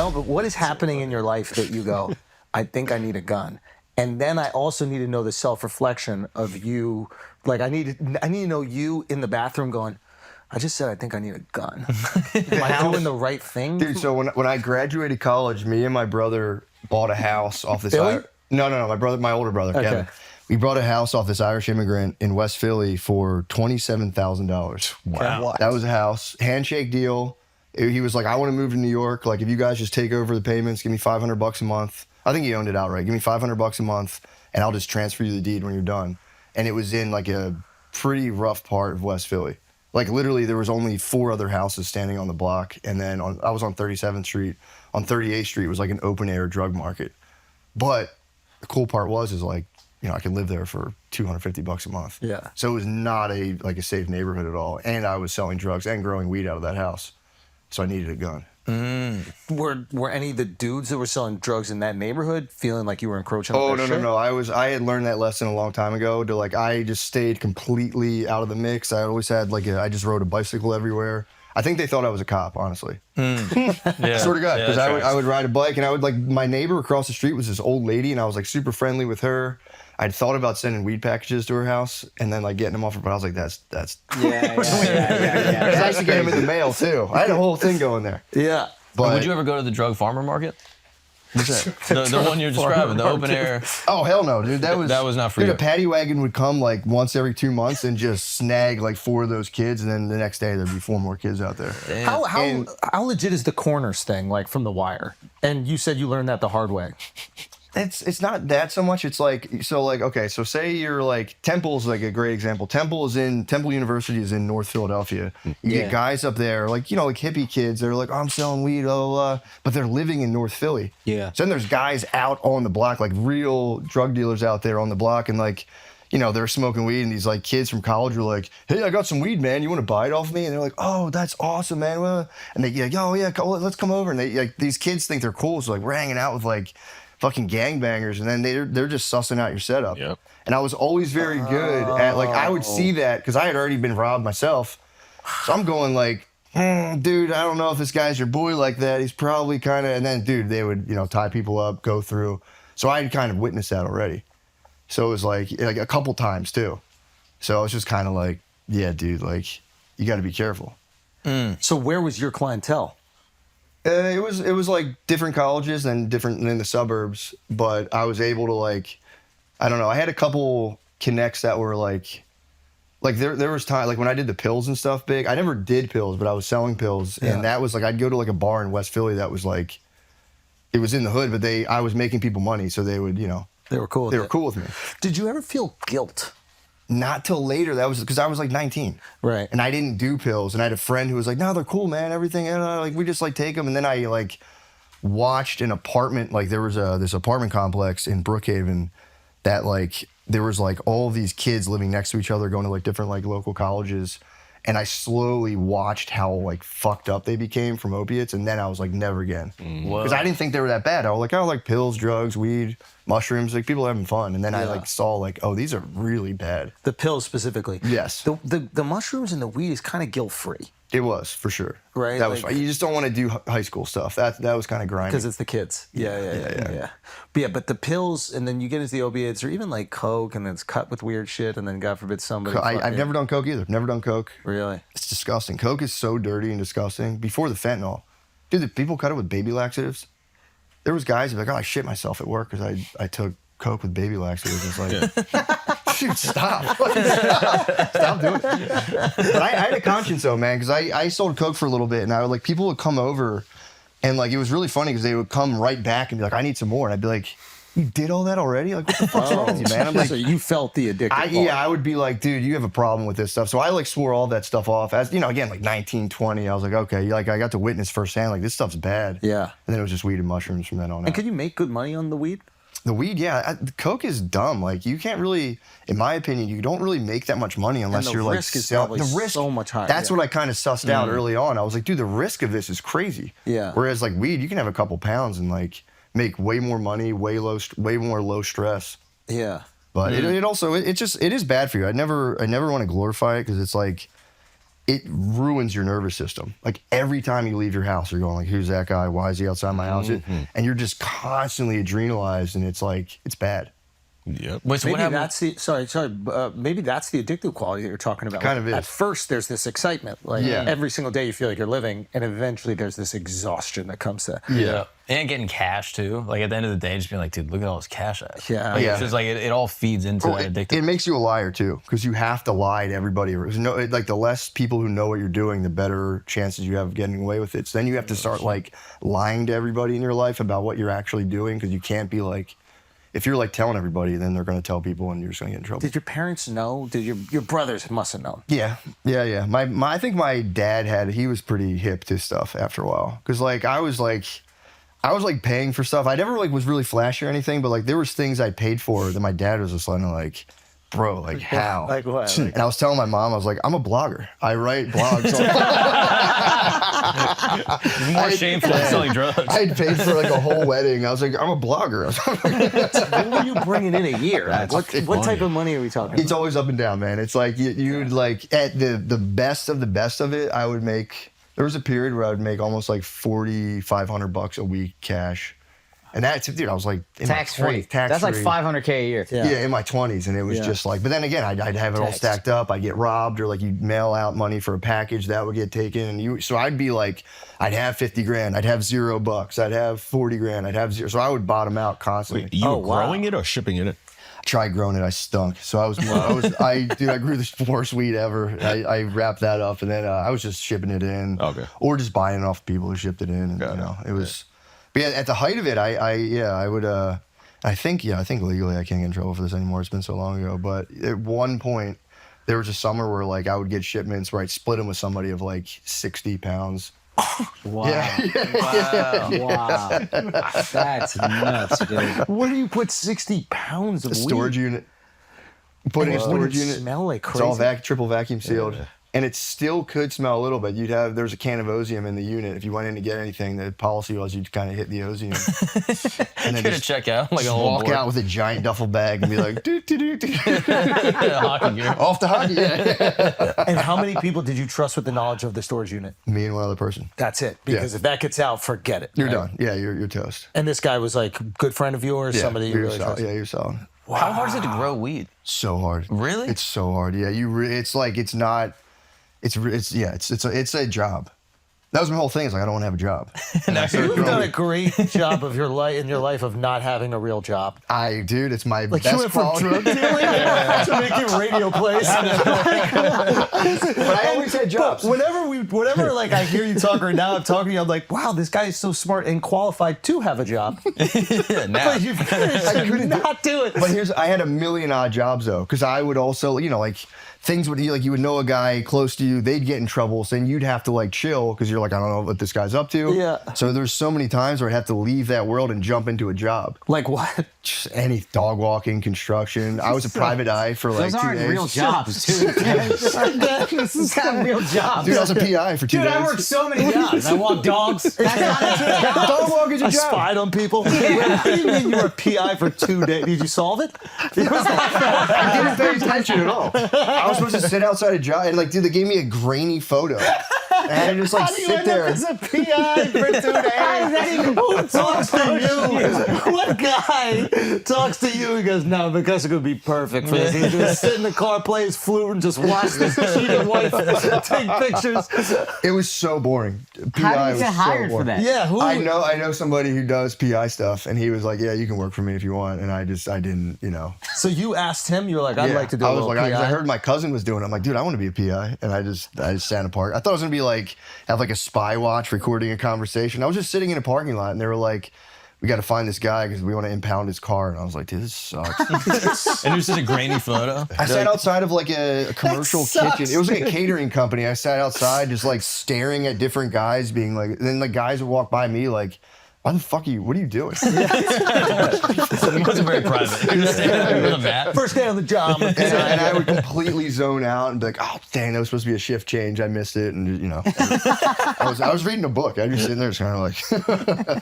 No, but what is happening in your life that you go, I think I need a gun? And then I also need to know the self-reflection of you. Like, I need to know you in the bathroom going, I just said I think I need a gun. Am I doing the right thing? Dude, so when I graduated college, me and my brother bought a house off this... Philly? No, my older brother, Okay. Kevin. We bought a house off this Irish immigrant in West Philly for $27,000. Wow. What? That was a house. Handshake deal. He was like, I want to move to New York. Like, if you guys just take over the payments, give me $500 a month. I think he owned it outright. Give me $500 a month, and I'll just transfer you the deed when you're done. And it was in like a pretty rough part of West Philly. Like, literally, there was only 4 other houses standing on the block. And then I was on 37th Street. On 38th Street was like an open-air drug market. But the cool part is like, you know, I could live there for $250 a month. Yeah. So it was not a safe neighborhood at all. And I was selling drugs and growing weed out of that house. So I needed a gun. Were any of the dudes that were selling drugs in that neighborhood feeling like you were encroaching on their shit? No. I had learned that lesson a long time ago. To like, I just stayed completely out of the mix. I always had I just rode a bicycle everywhere. I think they thought I was a cop, honestly. Yeah. Sort of guy, because Yeah, I would ride a bike, and I would like, my neighbor across the street was this old lady, and I was like super friendly with her. I'd thought about sending weed packages to her house and then like getting them off her, but I was like, that's. Yeah. Because I used to get them in the mail too. I had a whole thing going there. Yeah. But Would you ever go to the drug farmer market? what's that? The one you're describing, the open air. Oh hell no, dude! That was not for dude, you. A paddy wagon would come like once every 2 months and just snag like 4 of those kids, and then the next day there'd be 4 more kids out there. How legit is the corners thing, like from The Wire? And you said you learned that the hard way. It's not that so much. It's like, okay, so say you're like, Temple's like a great example. Temple University is in North Philadelphia. You get guys up there, like, you know, like hippie kids. They're like, oh, I'm selling weed, but they're living in North Philly. Yeah. So then there's guys out on the block, like real drug dealers out there on the block, and like, you know, they're smoking weed, and these like kids from college were like, hey, I got some weed, man. You want to buy it off me? And they're like, oh, that's awesome, man. And they like, oh yeah, let's come over. And they like, these kids think they're cool, so like we're hanging out with like fucking gangbangers, and then they're just sussing out your setup. Yep. And I was always very good at, like, I would see that because I had already been robbed myself. So I'm going like, dude, I don't know if this guy's your boy like that. He's probably kind of, and then dude, they would, you know, tie people up, go through. So I had kind of witnessed that already. So it was like a couple times too. So I was just kind of like, yeah, dude, like, you got to be careful. So where was your clientele? It was like different colleges and different in the suburbs, but I was able to, like, I don't know. I had a couple connects that were like there was time, like when I did the pills and stuff big. I never did pills, but I was selling pills, and that was like, I'd go to like a bar in West Philly that was like, it was in the hood, but I was making people money, so they would, you know, They were cool. they were cool with me. Did you ever feel guilt? Not till later. That was because I was like 19. Right. And I didn't do pills. And I had a friend who was like, no, they're cool, man. Everything. And like, we just like take them. And then I like watched an apartment. Like there was this apartment complex in Brookhaven that like, there was like all these kids living next to each other, going to like different like local colleges. And I slowly watched how like fucked up they became from opiates. And then I was like, never again. Because I didn't think they were that bad. I was like, oh, like pills, drugs, weed, mushrooms, like people are having fun. And then I like saw like, oh, these are really bad. The pills specifically. Yes. The mushrooms and the weed is kind of guilt-free. It was, for sure. Right, That was like- fine. You just don't want to do high school stuff. That was kind of grinding. Because it's the kids. Yeah. But the pills, and then you get into the opiates, or even like coke, and then it's cut with weird shit, and then God forbid somebody. I've never done coke either. Never done coke. Really? It's disgusting. Coke is so dirty and disgusting. Before the fentanyl. Dude, the people cut it with baby laxatives. There was guys who were like, oh, I shit myself at work because I took coke with baby laxatives. It's like, dude, stop. Stop doing it. But I had a conscience though, man, because I sold coke for a little bit, and I would like, people would come over, and like, it was really funny because they would come right back and be like, I need some more. And I'd be like, you did all that already? Like, what the fuck's wrong with you, man? I'm like, So you felt the addiction. I would be like, dude, you have a problem with this stuff. So I like swore all that stuff off. As you know, again, like 19, 20, I was like, okay, like I got to witness firsthand, like this stuff's bad. Yeah. And then it was just weed and mushrooms from then on out. And could you make good money on the weed? The weed, yeah. The coke is dumb. Like, you can't really, in my opinion, you don't really make that much money unless you're like, risk is probably so much higher. That's what I kind of sussed out early on. I was like, dude, the risk of this is crazy. Yeah. Whereas like weed, you can have a couple pounds and like make way more money, way more low stress. Yeah. But it also, it is bad for you. I never want to glorify it because it's like, it ruins your nervous system. Like every time you leave your house, you're going like, who's that guy? Why is he outside my house? And you're just constantly adrenalized, and it's like, it's bad. Yep. Wait, so what Maybe happened? that's the maybe that's the addictive quality that you're talking about. Kind of is. At first, there's this excitement, like every single day you feel like you're living, and eventually there's this exhaustion that comes to. Yeah. And getting cash too. Like at the end of the day, just being like, dude, look at all this cash I have. Yeah. Like, Yeah. It's just like it all feeds into that It addictive. makes you a liar too, because you have to lie to everybody. Like the less people who know what you're doing, the better chances you have of getting away with it. So then you have to start like lying to everybody in your life about what you're actually doing, because you can't be like, if you're like telling everybody, then they're going to tell people, and you're just going to get in trouble. Did your parents know? Did your brothers must have known? Yeah. My I think my dad he was pretty hip to stuff after a while, because like I was like paying for stuff. I never like was really flashy or anything, but like there was things I paid for that my dad was just like, bro, like how? Like what? Like, And I was telling my mom, I was like, I'm a blogger. I write blogs. It's more shameful than selling drugs. I had paid for like a whole wedding. I was like, I'm a blogger. what were you bringing in a year? What type of money are we talking It's about? always up and down, man. It's like you'd like at the best of it, I would make. There was a period where I would make almost like $4,500 a week cash, and that's, dude, I was like in Tax my free. 20s, That's like tax-free. $500K a year. Yeah, in my 20s, and it was just like. But then again, I'd have it all Tax. stacked up. I'd get robbed, or like you'd mail out money for a package that would get taken, and so I'd be like, I'd have 50 grand, I'd have $0, I'd have 40 grand, I'd have zero. So I would bottom out constantly. You Oh, were wow. growing it or shipping it in? Tried growing it, I stunk. So I grew the worst weed ever. I wrapped that up, and then I was just shipping it in, Okay. or just buying it off people who shipped it in. And, Got it. it was. But yeah, at the height of it, I would. I think legally I can't get in trouble for this anymore. It's been so long ago. But at one point, there was a summer where like I would get shipments where I'd split them with somebody of like 60 pounds. Wow. Yeah. Wow. That's nuts, dude. Where do you put 60 pounds of A storage weed? unit. Put it in a Would storage it unit. smell like It's all crazy? triple vacuum sealed. And it still could smell a little bit. There's a can of Ozium in the unit. If you went in to get anything, the policy was you'd kind of hit the Ozium. And then You're gonna just check out like a just whole walk board. out with a giant duffel bag and be like, doo, doo, doo, doo. Hockey gear. Off to hockey. Yeah. And how many people did you trust with the knowledge of the storage unit? Me and one other person. That's it. Because if that gets out, forget it. You're right? done. Yeah, you're toast. And this guy was like a good friend of yours, Yeah, somebody you you're really solid. trusted. Yeah, you're solid. How hard is it to grow weed? So hard. Really? It's so hard. Yeah, it's like it's not. It's a job. That was my whole thing. Is like I don't want to have a job. And I started You've growing done a weed. great job of your life in your life of not having a real job. Dude, it's my Like best you went from quality. drug dealing to making radio plays. But I always had jobs. But whenever like I hear you talk, or now I'm talking to you, I'm like, wow, this guy is so smart and qualified to have a job. Yeah, now. But you've managed I to couldn't do- not do it. But I had a million odd jobs though, because I would also, like things would, like you would know a guy close to you, they'd get in trouble, so then you'd have to like chill because you're like, I don't know what this guy's up to. Yeah. So there's so many times where I have to leave that world and jump into a job. Like what? Just any dog walking, construction. I was a private eye for like Those 2 aren't days. real jobs, dude. This is not real jobs. Dude, I was a PI for 2 Dude, days. I work so many jobs. I walk dogs. That's not a Dog walking's a I job. spied on people. What do you mean you were a PI for 2 days? Did you solve it? I didn't pay attention at all. I was supposed to sit outside a job, and like, dude, they gave me a grainy photo. And I had to just like How do you sit end there. up as a PI for 2 days? Who talks to you? What guy talks to you and goes, no, McCusker would be perfect for this. He just sit in the car, play his flute, and just watch this cheating wife take pictures. It was so boring. PI How do you was get so hired for boring. that? Yeah, who? I know somebody who does PI stuff, and he was like, "Yeah, you can work for me if you want." And I didn't, So you asked him, you were like, I'd like to do a I was little like, PI. I heard my cousin was doing it. I'm like, dude, I want to be a PI, and I just sat in a park. I thought it was gonna be like have like a spy watch recording a conversation. I was just sitting in a parking lot, and they were like, "We got to find this guy because we want to impound his car." And I was like, dude, this sucks. And it was just a grainy photo. I sat outside of like a commercial kitchen. It was like a catering company. I sat outside just like staring at different guys being like, and then the guys would walk by me like, why the fuck are you, what are you doing? It wasn't very private. You're just standing there with a mat. First day on the job. And I would completely zone out and be like, oh, dang, that was supposed to be a shift change. I missed it. And, I was reading a book. I was just sitting there just kind of like,